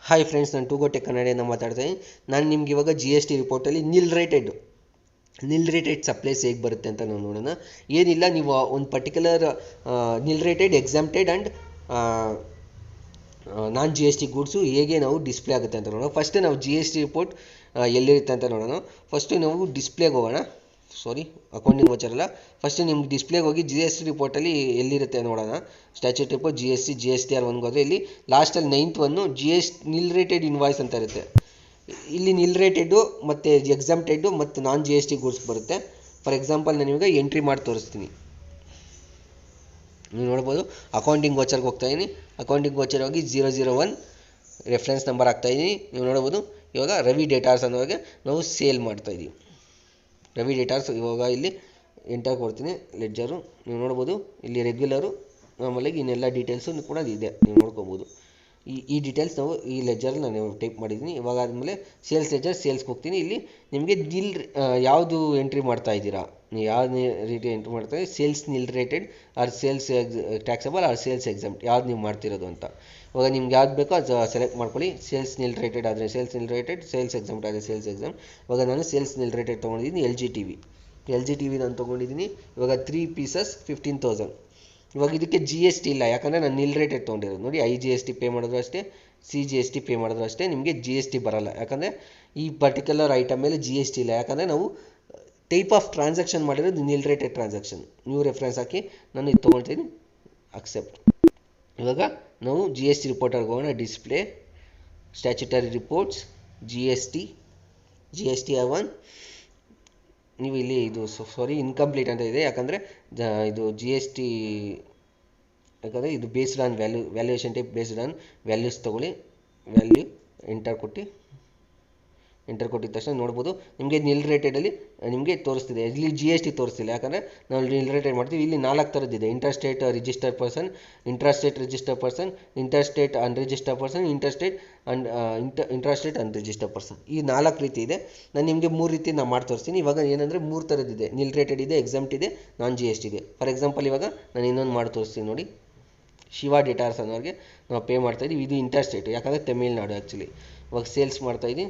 Hi friends, ನಾನು ಟೂಗೋ tech ಕನ್ನಡಿಯಿಂದ ಮಾತಾಡ್ತಾ ಇದ್ದೀನಿ. ನಾನು ನಿಮ್ಗೆ ಇವಾಗ ಜಿ ಎಸ್ ಟಿ ರಿಪೋರ್ಟಲ್ಲಿ ನಿಲ್ ರೇಟೆಡ್ ಸಪ್ಲೈಸ್ ಹೇಗೆ ಬರುತ್ತೆ ಅಂತ ನಾವು ನೋಡೋಣ. ಏನಿಲ್ಲ, ನೀವು ಒಂದು particular nil rated exempted and non G S T goods ಹೇಗೆ ನಾವು ಡಿಸ್ಪ್ಲೇ ಆಗುತ್ತೆ ಅಂತ ನೋಡೋಣ. ಫಸ್ಟ್ ನಾವು ಜಿ ಎಸ್ ಟಿ ರಿಪೋರ್ಟ್ ಎಲ್ಲಿರುತ್ತೆ ಅಂತ ನೋಡೋಣ. ಫಸ್ಟು ನಾವು ಡಿಸ್ಪ್ಲೇಗೆ ಹೋಗೋಣ. ಅಕೌಂಟಿಂಗ್ ವೋಚರ್ ಅಲ್ಲ, ಫಸ್ಟ್ ನಿಮ್ಗೆ ಡಿಸ್ಪ್ಲೇಗೆ ಹೋಗಿ ಜಿ ಎಸ್ ಟಿ ರಿಪೋರ್ಟಲ್ಲಿ ಎಲ್ಲಿರುತ್ತೆ ನೋಡೋಣ. Statute report G S T R ಒನ್ಗೆ ಹೋದರೆ ಇಲ್ಲಿ ಲಾಸ್ಟಲ್ಲಿ 9th ಒನ್ನು ನಿಲ್ ರೇಟೆಡ್ ಇನ್ವಾಯ್ಸ್ ಅಂತ ಇರುತ್ತೆ. ಇಲ್ಲಿ ನಿಲ್ ರೇಟೆಡ್ಡು ಮತ್ತು ಎಕ್ಸಾಮ್ಟೆಡ್ಡು ಮತ್ತು ನಾನ್ ಜಿ ಎಸ್ ಟಿ ಗೂಡ್ಸ್ ಬರುತ್ತೆ. ಫಾರ್ ಎಕ್ಸಾಂಪಲ್ ನಾನು ಇವಾಗ ಎಂಟ್ರಿ ಮಾಡಿ ತೋರಿಸ್ತೀನಿ. ನೀವು ನೋಡ್ಬೋದು, ಅಕೌಂಟಿಂಗ್ ವೋಚರ್ಗೆ ಹೋಗ್ತಾ ಇದ್ದೀನಿ. ಅಕೌಂಟಿಂಗ್ ವೋಚರ್ ಹೋಗಿ 001 ರೆಫರೆನ್ಸ್ ನಂಬರ್ ಹಾಕ್ತಾಯಿದ್ದೀನಿ. ನೀವು ನೋಡ್ಬೋದು, ಇವಾಗ ರವಿ ಡೇಟಾರ್ಸ್ ಅನ್ನೋಗೆ ನಾವು ಸೇಲ್ ಮಾಡ್ತಾಯಿದ್ದೀವಿ. ರವಿ ಡೇಟಾರ್ಸ್ ಇವಾಗ ಇಲ್ಲಿ ಎಂಟರ್ ಕೊಡ್ತೀನಿ. ಲೆಡ್ಜರು ನೀವು ನೋಡ್ಬೋದು, ಇಲ್ಲಿ ರೆಗ್ಯುಲರು ಆಮೇಲೆ ಇನ್ನೆಲ್ಲ ಡೀಟೇಲ್ಸು ಕೂಡ ಇದೆ, ನೀವು ನೋಡ್ಕೋಬೋದು. ಈ ಡೀಟೇಲ್ಸ್ ನಾವು ಈ ಲೆಡ್ಜರಲ್ಲಿ ನಾನು ಟೈಪ್ ಮಾಡಿದ್ದೀನಿ. ಇವಾಗ ಆದಮೇಲೆ ಸೇಲ್ಸ್ ಲೆಡ್ಜರ್ ಸೇಲ್ಸ್ಗೆ ಹೋಗ್ತೀನಿ. ಇಲ್ಲಿ ನಿಮಗೆ ಯಾವುದು ಎಂಟ್ರಿ ಮಾಡ್ತಾ ಇದ್ದೀರಾ, ನೀವು ಯಾವ ರೀತಿ ಎಂಟ್ರಿ ಮಾಡ್ತಾ ಇದ್ದೀರಿ, sales nil rated or sales taxable or sales exempt, ಯಾವ್ದು ನೀವು ಮಾಡ್ತಿರೋದು ಅಂತ. ಇವಾಗ ನಿಮ್ಗೆ ಯಾವ್ದು ಬೇಕೋ ಅದು ಸೆಲೆಕ್ಟ್ ಮಾಡ್ಕೊಳ್ಳಿ. ಸೇಲ್ಸ್ ನಿಲ್ ರೇಟೆಡ್ ಆದರೆ sales nil rated, sales exam ಆದರೆ ಸೇಲ್ಸ್ ಎಕ್ಸಾಮ್. ಇವಾಗ ನಾನು ಸೇಲ್ಸ್ ನಿಲ್ ರೇಟೆಡ್ ತೊಗೊಂಡಿದ್ದೀನಿ. ಎಲ್ ಜಿ ಟಿ ವಿ ನಾನು ತೊಗೊಂಡಿದ್ದೀನಿ. ಇವಾಗ 3 ಪೀಸಸ್ 15,000. ಇವಾಗ ಇದಕ್ಕೆ ಜಿ ಎಸ್ ಟಿ ಇಲ್ಲ, ಯಾಕಂದರೆ ನಾನು ನಿಲ್ ರೇಟೆಡ್ ತೊಗೊಂಡಿರೋದು. ನೋಡಿ, I G S T pay ಮಾಡಿದ್ರು ಅಷ್ಟೇ, C G S T pay ಮಾಡಿದ್ರು ಅಷ್ಟೇ, ನಿಮಗೆ ಜಿ ಎಸ್ ಟಿ ಬರೋಲ್ಲ. ಯಾಕಂದರೆ ಈ ಪರ್ಟಿಕ್ಯುಲರ್ ಐಟಮ್ ಮೇಲೆ ಜಿ ಎಸ್ ಟಿ ಇಲ್ಲ, ಯಾಕಂದರೆ ನಾವು ಟೈಪ್ ಆಫ್ ಟ್ರಾನ್ಸಾಕ್ಷನ್ ಮಾಡಿರೋದು nil rated transaction. New reference ಹಾಕಿ ನಾನು ಇದು ತೊಗೊಳ್ತೀನಿ, ಅಕ್ಸೆಪ್ಟ್. ಇವಾಗ ನಾವು ಜಿ ಎಸ್ ಟಿ ರಿಪೋರ್ಟರ್ಗೆ ಹೋಗೋಣ. Display, statutory reports, G S T R one. ನೀವು ಇಲ್ಲಿ ಇದು ಇನ್ಕಂಪ್ಲೀಟ್ ಅಂತ ಇದೆ, ಯಾಕಂದರೆ ಇದು ಜಿ ಎಸ್ ಟಿ, ಯಾಕಂದರೆ ಇದು based on valuation type based on values ತೊಗೊಳ್ಳಿ. ವ್ಯಾಲ್ಯೂ ಎಂಟರ್ ಕೊಟ್ಟಿದ ತಕ್ಷಣ ನೋಡ್ಬೋದು, ನಿಮಗೆ ನಿಲ್ ರೇಟೆಡಲ್ಲಿ ನಿಮಗೆ ತೋರಿಸ್ತಿದೆ. ಇಲ್ಲಿ ಜಿ ಎಸ್ ಟಿ ತೋರಿಸ್ತಿಲ್ಲ, ಯಾಕಂದರೆ ನಾವು ನಿಲ್ ರೇಟೆಡ್ ಮಾಡ್ತೀವಿ. ಇಲ್ಲಿ 4 ಥರದ್ದಿದೆ: interstate registered person, intrastate registered person, interstate unregistered person, intrastate unregistered person. ಈ 4 ರೀತಿ ಇದೆ. ನಾನು ನಿಮಗೆ 3 ರೀತಿ ನಾನು ಮಾಡಿ ತೋರಿಸ್ತೀನಿ. ಇವಾಗ ಏನಂದರೆ 3 ಥರದ್ದಿದೆ: ನಿಲ್ ರೇಟೆಡ್ ಇದೆ, ಎಕ್ಸಾಮ್ಟ್ ಇದೆ, ನಾನ್ ಜಿ ಎಸ್ ಟಿ ಇದೆ. ಫಾರ್ ಎಕ್ಸಾಂಪಲ್ ಇವಾಗ ನಾನು ಇನ್ನೊಂದು ಮಾಡಿ ತೋರಿಸ್ತೀನಿ ನೋಡಿ. ಶಿವ ಡೇಟಾರ್ಸ್ ಅನ್ನೋರಿಗೆ ನಾವು ಪೇ ಮಾಡ್ತಾಯಿದ್ದೀವಿ. ಇದು ಇಂಟರ್ಸ್ಟೇಟು, ಯಾಕಂದರೆ ತಮಿಳ್ನಾಡು ಆ್ಯಕ್ಚುಲಿ. ಇವಾಗ ಸೇಲ್ಸ್ ಮಾಡ್ತಾಯಿದ್ದೀನಿ.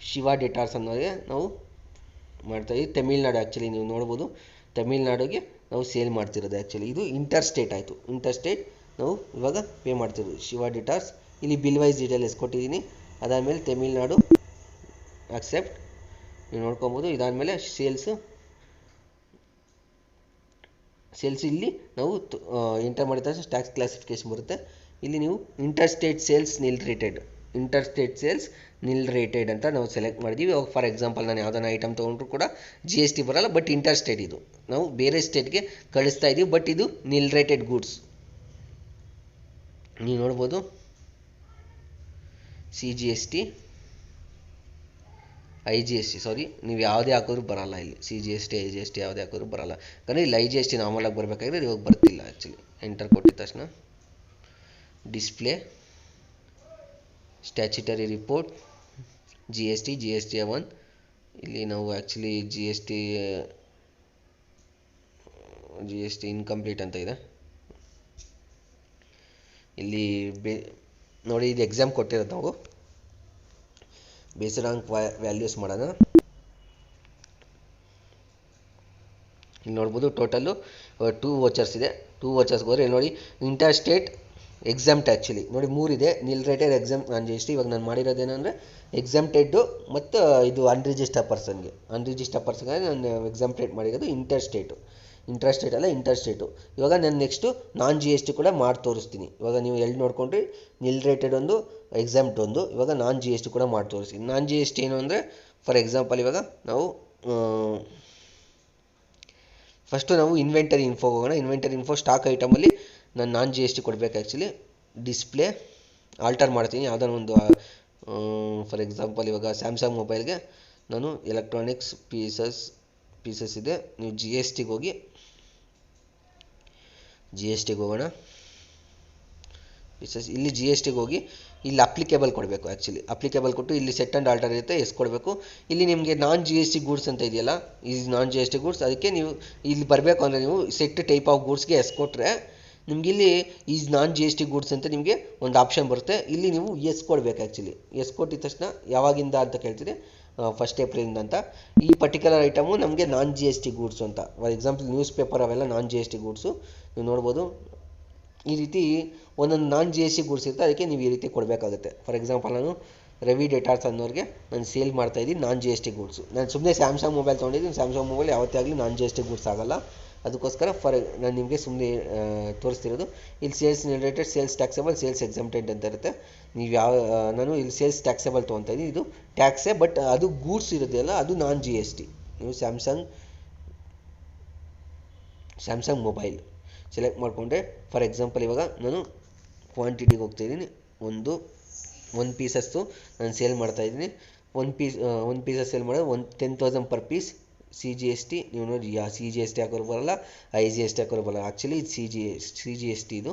ಶಿವ ಡೇಟಾರ್ಸ್ ಅನ್ನೋರಿಗೆ ನಾವು ಮಾಡ್ತಾಯಿದ್ದೀವಿ. ತಮಿಳ್ನಾಡು ಆ್ಯಕ್ಚುಲಿ, ನೀವು ನೋಡ್ಬೋದು, ತಮಿಳ್ನಾಡಿಗೆ ನಾವು ಸೇಲ್ ಮಾಡ್ತಿರೋದು ಆ್ಯಕ್ಚುಲಿ. ಇದು ಇಂಟರ್ಸ್ಟೇಟ್ ಆಯಿತು. ಇಂಟರ್ಸ್ಟೇಟ್ ನಾವು ಇವಾಗ ಪೇ ಮಾಡ್ತಿರೋದು ಶಿವ ಡೇಟಾರ್ಸ್. ಇಲ್ಲಿ ಬಿಲ್ ವೈಸ್ ಡೀಟೇಲ್ಸ್ ಕೊಟ್ಟಿದ್ದೀನಿ. ಅದಾದಮೇಲೆ ತಮಿಳ್ನಾಡು ಅಕ್ಸೆಪ್ಟ್, ನೀವು ನೋಡ್ಕೊಬೋದು. ಇದಾದಮೇಲೆ ಸೇಲ್ಸ್ ಇಲ್ಲಿ ನಾವು ಎಂಟರ್ ಮಾಡಿದ ತಕ್ಷಣ ಟ್ಯಾಕ್ಸ್ ಕ್ಲಾಸಿಫಿಕೇಶನ್ ಬರುತ್ತೆ. ಇಲ್ಲಿ ನೀವು ಇಂಟರ್ಸ್ಟೇಟ್ ಸೇಲ್ಸ್ ನಿಲ್ ರೇಟೆಡ್ ಅಂತ ನಾವು ಸೆಲೆಕ್ಟ್ ಮಾಡಿದ್ದೀವಿ. ಇವಾಗ ಫಾರ್ ಎಕ್ಸಾಂಪಲ್ ನಾನು ಯಾವುದಾನ ಐಟಮ್ ತೊಗೊಂಡ್ರು ಕೂಡ ಜಿ ಎಸ್ ಟಿ ಬರೋಲ್ಲ, ಬಟ್ ಇಂಟರ್ಸ್ಟೇಟ್ ಇದು ನಾವು ಬೇರೆ ಸ್ಟೇಟ್ಗೆ ಕಳಿಸ್ತಾ ಇದ್ದೀವಿ, ಬಟ್ ಇದು ನಿಲ್ ರೇಟೆಡ್ ಗೂಡ್ಸ್. ನೀವು ನೋಡ್ಬೋದು, C G S T, I G S T, ನೀವು ಯಾವುದೇ ಹಾಕಿದ್ರು ಬರೋಲ್ಲ. ಇಲ್ಲಿ C G S T, I G S T ಯಾವುದೇ ಹಾಕಿದ್ರು ಬರೋಲ್ಲ. ಯಾಕಂದರೆ ಇಲ್ಲಿ ಐ ಜಿ ಎಸ್ ಟಿ ನಾರ್ಮಲಾಗಿ ಬರಬೇಕಾದ್ರೆ ಇವಾಗ ಬರ್ತಿಲ್ಲ ಆ್ಯಕ್ಚುಲಿ. ಎಂಟರ್ ಕೊಟ್ಟಿದ ತಕ್ಷಣ display, statutory report, G S T R one. ಇಲ್ಲಿ ನಾವು actually G S T incomplete ಅಂತ ಇದೆ. ಇಲ್ಲಿ ನೋಡಿ, ಇದು ಎಕ್ಸಾಮ್ ಕೊಟ್ಟಿರೋದು ನಾವು ಬೇಸ್ಡ್ ಆನ್ ವ್ಯಾಲ್ಯೂಸ್ ಮಾಡೋಣ. ಇಲ್ಲಿ ನೋಡ್ಬೋದು, ಟೋಟಲ್ಲು 2 ವೋಚರ್ಸ್ ಇದೆ. 2 ವೋಚರ್ಸ್ಗೆ ಹೋದರೆ ನೋಡಿ, ಇಂಟರ್ಸ್ಟೇಟ್ ಎಕ್ಸಾಮ್ಟ್ ಆ್ಯಕ್ಚುಲಿ ನೋಡಿ 3 ಇದೆ: ನಿಲ್ ರೇಟೆಡ್, ಎಕ್ಸಾಮ್ಟ್, ನಾನ್ ಜಿ ಎಸ್ ಟಿ. ಇವಾಗ ನಾನು ಮಾಡಿರೋದೇನೆಂದರೆ ಎಕ್ಸಾಮ್ಟೆಡ್ಡು ಮತ್ತು ಇದು ಅನ್ರಿಜಿಸ್ಟರ್ಡ್ ಪರ್ಸನ್ಗೆ ನಾನು ಎಕ್ಸಾಮ್ಟೆಡ್ ಮಾಡಿರೋದು. ಇಂಟ್ರಾಸ್ಟೇಟ್ ಅಲ್ಲ, ಇಂಟರ್ಸ್ಟೇಟು. ಇವಾಗ ನಾನು ನೆಕ್ಸ್ಟು ನಾನ್ ಜಿ ಎಸ್ ಟಿ ಕೂಡ ಮಾಡಿ ತೋರಿಸ್ತೀನಿ. ಇವಾಗ ನೀವು ಎಲ್ಲಿ ನೋಡ್ಕೊಂಡ್ರಿ, ನಿಲ್ ರೇಟೆಡ್ ಒಂದು, ಎಕ್ಸಾಮ್ಟ್ ಒಂದು. ಇವಾಗ ನಾನ್ ಜಿ ಎಸ್ ಟಿ ಕೂಡ ಮಾಡಿ ತೋರಿಸ್ತೀನಿ. ನಾನ್ ಜಿ ಎಸ್ ಟಿ ಏನು ಅಂದರೆ, ಫಾರ್ ಎಕ್ಸಾಂಪಲ್ ಇವಾಗ ನಾವು ಫಸ್ಟು ನಾವು ಇನ್ವೆಂಟರಿ ಇನ್ಫೋಗೆ ಹೋಗೋಣ. ಇನ್ವೆಂಟರಿ ಇನ್ಫೋ ಸ್ಟಾಕ್ ಐಟಮಲ್ಲಿ ನಾನು ನಾನ್ ಜಿ ಎಸ್ ಟಿ ಕೊಡಬೇಕು ಆ್ಯಕ್ಚುಲಿ. ಡಿಸ್ಪ್ಲೇ ಆಲ್ಟರ್ ಮಾಡ್ತೀನಿ ಯಾವುದಾದ್ರು ಒಂದು. ಫಾರ್ ಎಕ್ಸಾಂಪಲ್ ಇವಾಗ ಸ್ಯಾಮ್ಸಂಗ್ ಮೊಬೈಲ್ಗೆ ನಾನು ಎಲೆಕ್ಟ್ರಾನಿಕ್ಸ್ ಪೀಸಸ್ ಇದೆ. ನೀವು ಜಿ ಎಸ್ ಟಿಗೆ ಹೋಗೋಣ. ಪೀಸಸ್, ಇಲ್ಲಿ ಜಿ ಎಸ್ ಟಿಗೆ ಹೋಗಿ ಇಲ್ಲಿ ಅಪ್ಲಿಕೇಬಲ್ ಕೊಡಬೇಕು ಆ್ಯಕ್ಚುಲಿ. ಅಪ್ಲಿಕೇಬಲ್ ಕೊಟ್ಟು ಇಲ್ಲಿ ಸೆಟ್ ಆ್ಯಂಡ್ ಆಲ್ಟರ್ ಇರುತ್ತೆ, ಎಸ್ ಕೊಡಬೇಕು. ಇಲ್ಲಿ ನಿಮಗೆ non G S T goods ಅಂತ ಇದೆಯಲ್ಲ, ಈ non G S T goods, ಅದಕ್ಕೆ ನೀವು ಇಲ್ಲಿ ಬರಬೇಕು ಅಂದರೆ ನೀವು ಸೆಟ್ ಟೈಪ್ ಆಫ್ ಗೂಡ್ಸ್ಗೆ ಎಸ್ ಕೊಟ್ಟರೆ ನಿಮ್ಗೆ ಇಲ್ಲಿ is non G S T goods ಅಂತ ನಿಮಗೆ ಒಂದು ಆಪ್ಷನ್ ಬರುತ್ತೆ. ಇಲ್ಲಿ ನೀವು ಎಸ್ ಕೊಡಬೇಕು. ಆ್ಯಕ್ಚುಲಿ ಎಸ್ ಕೊಟ್ಟಿದ ತಕ್ಷಣ ಯಾವಾಗಿಂದ ಅಂತ ಕೇಳ್ತಿದೆ, 1 ಏಪ್ರಿಲಿಂದ ಅಂತ. ಈ ಪರ್ಟಿಕ್ಯುಲರ್ ಐಟಮು ನಮಗೆ ನಾನ್ ಜಿ ಎಸ್ ಟಿ ಗೂಡ್ಸು ಅಂತ. ಫಾರ್ ಎಕ್ಸಾಂಪಲ್ ನ್ಯೂಸ್ ಪೇಪರ್ ಅವೆಲ್ಲ ನಾನ್ ಜಿ ಎಸ್ ಟಿ ಗೂಡ್ಸು. ನೀವು ನೋಡ್ಬೋದು ಈ ರೀತಿ ಒಂದೊಂದು ನಾನ್ ಜಿ ಎಸ್ ಟಿ ಗೂಡ್ಸ್ ಇರುತ್ತೆ, ಅದಕ್ಕೆ ನೀವು ಈ ರೀತಿ ಕೊಡಬೇಕಾಗುತ್ತೆ. ಫಾರ್ ಎಕ್ಸಾಂಪಲ್ ನಾನು ರವಿ ಡೇಟಾರ್ಸ್ ಅನ್ನೋರಿಗೆ ನಾನು ಸೇಲ್ ಮಾಡ್ತಾಯಿದ್ದೀನಿ ನಾನ್ ಜಿ ಎಸ್ ಟಿ ಗೂಡ್ಸು. ನಾನು ಸುಮ್ಮನೆ ಸ್ಯಾಮ್ಸಂಗ್ ಮೊಬೈಲ್ ತೊಗೊಂಡಿದ್ದೀನಿ. ಸ್ಯಾಮ್ಸಂಗ್ ಮೊಬೈಲ್ ಯಾವತ್ತೇ ಆಗಲಿ ನಾನ್ ಜಿ ಎಸ್ ಟಿ ಗೂಡ್ಸ್ ಆಗೋಲ್ಲ. ಅದಕ್ಕೋಸ್ಕರ ನಾನು ನಿಮಗೆ ಸುಮ್ಮನೆ ತೋರಿಸ್ತಿರೋದು. ಇಲ್ಲಿ sales related, sales taxable, sales exempted ಅಂತ ಇರುತ್ತೆ. ನೀವು ನಾನು ಇಲ್ಲಿ ಸೇಲ್ಸ್ ಟ್ಯಾಕ್ಸೇಬಲ್ ತೊಗೊತಾ ಇದ್ದೀನಿ. ಇದು ಟ್ಯಾಕ್ಸೇ, ಬಟ್ ಅದು ಗೂಡ್ಸ್ ಇರೋದೆಯಲ್ಲ ಅದು ನಾನ್ ಜಿ ಎಸ್ ಟಿ. ನೀವು ಸ್ಯಾಮ್ಸಂಗ್ ಮೊಬೈಲ್ ಸೆಲೆಕ್ಟ್ ಮಾಡಿಕೊಂಡ್ರೆ, ಫಾರ್ ಎಕ್ಸಾಂಪಲ್ ಇವಾಗ ನಾನು ಕ್ವಾಂಟಿಟಿಗೆ ಹೋಗ್ತಾಯಿದ್ದೀನಿ. ಒಂದು ಪೀಸಸ್ಸು ನಾನು ಸೇಲ್ ಮಾಡ್ತಾಯಿದ್ದೀನಿ. ಒಂದು ಪೀಸಸ್ ಸೇಲ್ ಮಾಡೋದು 10,000 per piece. C G S T ನೀವು ನೋಡಿ, ಸಿ ಜಿ ಎಸ್ ಟಿ ಹಾಕೋರು ಬರಲ್ಲ, ಐ ಜಿ ಎಸ್ ಟಿ ಹಾಕೋರು ಬರಲ್ಲ. ಆ್ಯಕ್ಚುಲಿ ಇದು ಸಿ ಜಿ ಎಸ್ ಟಿ ಇದು.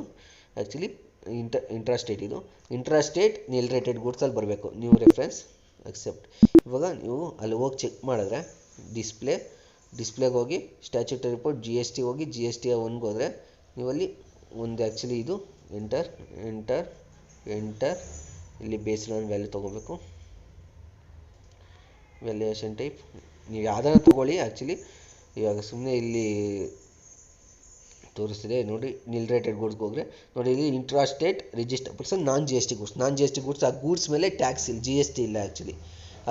ಆ್ಯಕ್ಚುಲಿ ಇಂಟ್ರಾಸ್ಟೇಟ್ ಇದು. ಇಂಟ್ರಾಸ್ಟೇಟ್ ನಿಲ್ ರೇಟೆಡ್ ಗೂಡ್ಸಲ್ಲಿ ಬರಬೇಕು. ನೀವು ರೆಫರೆನ್ಸ್ ಅಕ್ಸೆಪ್ಟ್. ಇವಾಗ ನೀವು ಅಲ್ಲಿ ಹೋಗಿ ಚೆಕ್ ಮಾಡಿದ್ರೆ ಡಿಸ್ಪ್ಲೇಗೆ ಹೋಗಿ statutory report G S T ಹೋಗಿ ಜಿ ಎಸ್ ಟಿ ಒನ್ಗೆ ಹೋದರೆ ನೀವಲ್ಲಿ ಒಂದು ಆ್ಯಕ್ಚುಲಿ ಇದು ಎಂಟರ್ ಇಲ್ಲಿ ಬೇಸ್ಡ್ ಆನ್ ವ್ಯಾಲ್ಯೂ ತೊಗೋಬೇಕು. ವ್ಯಾಲ್ಯೂಯೇಷನ್ ಟೈಪ್ ನೀವು ಯಾವ್ದಾರ ತೊಗೊಳ್ಳಿ. ಆ್ಯಕ್ಚುಲಿ ಇವಾಗ ಸುಮ್ಮನೆ ಇಲ್ಲಿ ತೋರಿಸ್ತಿದೆ ನೋಡಿ, ನಿಲ್ ರೇಟೆಡ್ ಗೂಡ್ಸ್ಗೆ ಹೋದರೆ ನೋಡಿ, ಇಲ್ಲಿ ಇಂಟ್ರಾಸ್ಟೇಟ್ ರಿಜಿಸ್ಟರ್ ಪರ್ಸನ್ ನಾನ್ ಜಿ ಎಸ್ ಟಿ ಗೂಡ್ಸ್. ನಾನ್ ಜಿ ಎಸ್ ಟಿ ಗೂಡ್ಸ್, ಆ ಗೂಡ್ಸ್ ಮೇಲೆ ಟ್ಯಾಕ್ಸ್ ಇಲ್ಲ, ಜಿ ಎಸ್ ಟಿ ಇಲ್ಲ. ಆ್ಯಕ್ಚುಲಿ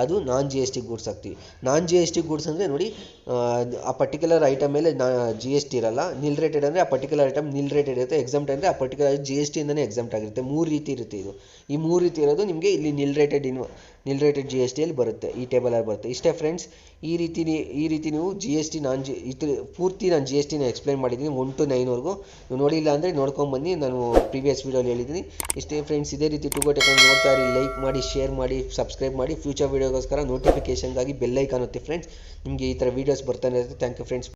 ಅದು ನಾನ್ ಜಿ ಎಸ್ ಟಿ ಗೂಡ್ಸ್ ಆಗ್ತೀವಿ. ನಾನ್ ಜಿ ಎಸ್ ಟಿ ಗೂಡ್ಸ್ ಅಂದರೆ ನೋಡಿ, ಆ ಪರ್ಟಿಕ್ಯುಲರ್ ಐಟಮ್ ಮೇಲೆ ಜಿ ಎಸ್ ಟಿ ಇರಲ್ಲ. ನಿಲ್ ರೇಟೆಡ್ ಅಂದರೆ ಆ ಪರ್ಟಿಕ್ಯುಲರ್ ಐಟಮ್ ನಿಲ್ ರೇಟೆಡ್ ಇರುತ್ತೆ. ಎಕ್ಸಾಮ್ಟ್ ಅಂದರೆ ಆ ಪರ್ಟಿಕ್ಯುಲರ್ ಜಿ ಎಸ್ ಟಿಯಿಂದನೇ ಎಕ್ಸಾಮ್ಟ್ ಆಗಿರುತ್ತೆ. 3 ರೀತಿ ಇರುತ್ತೆ ಇದು. ಈ 3 ರೀತಿ ಇರೋದು ನಿಮಗೆ ಇಲ್ಲಿ ನಿಲ್ ರೇಟೆಡ್ ಜಿ ಎಸ್ ಟಿಯಲ್ಲಿ ಬರುತ್ತೆ, ಈ ಟೇಬಲಲ್ಲಿ ಬರುತ್ತೆ. ಇಷ್ಟೇ ಫ್ರೆಂಡ್ಸ್. ಈ ರೀತಿ ನೀವು ಜಿ ಎಸ್ ಟಿ ಪೂರ್ತಿ ನಾನು ಜಿ ಎಸ್ ಟಿನ ಎಕ್ಸ್ಪ್ಲೈನ್ ಮಾಡಿದ್ದೀನಿ 1 to 9ವರೆಗೂ. ನೀವು ನೋಡಿಲ್ಲ ಅಂದರೆ ನೋಡ್ಕೊಂಬನ್ನಿ, ನಾನು ಪ್ರೀವಿಯಸ್ ವೀಡಿಯೋಲಿ ಹೇಳಿದ್ದೀನಿ. ಇಷ್ಟೇ ಫ್ರೆಂಡ್ಸ್. ಇದೇ ರೀತಿ ಟು ಗೋ ಟೆಕ್ ನೋಡ್ತಾ ಇರಿ. ಲೈಕ್ ಮಾಡಿ, ಶೇರ್ ಮಾಡಿ, ಸಬ್ಸ್ಕ್ರೈಬ್ ಮಾಡಿ. ಫ್ಯೂಚರ್ ವೀಡಿಯೋಗೋಸ್ಕರ ನೋಟಿಫಿಕೇಷನ್ಗಾಗಿ ಬೆಲ್ ಐಕಾನ್ ಒತ್ತಿ ಫ್ರೆಂಡ್ಸ್. ನಿಮಗೆ ಈ ಥರ ವೀಡಿಯೋಸ್ ಬರ್ತಾನೆ ಇರುತ್ತೆ. Thank you friends.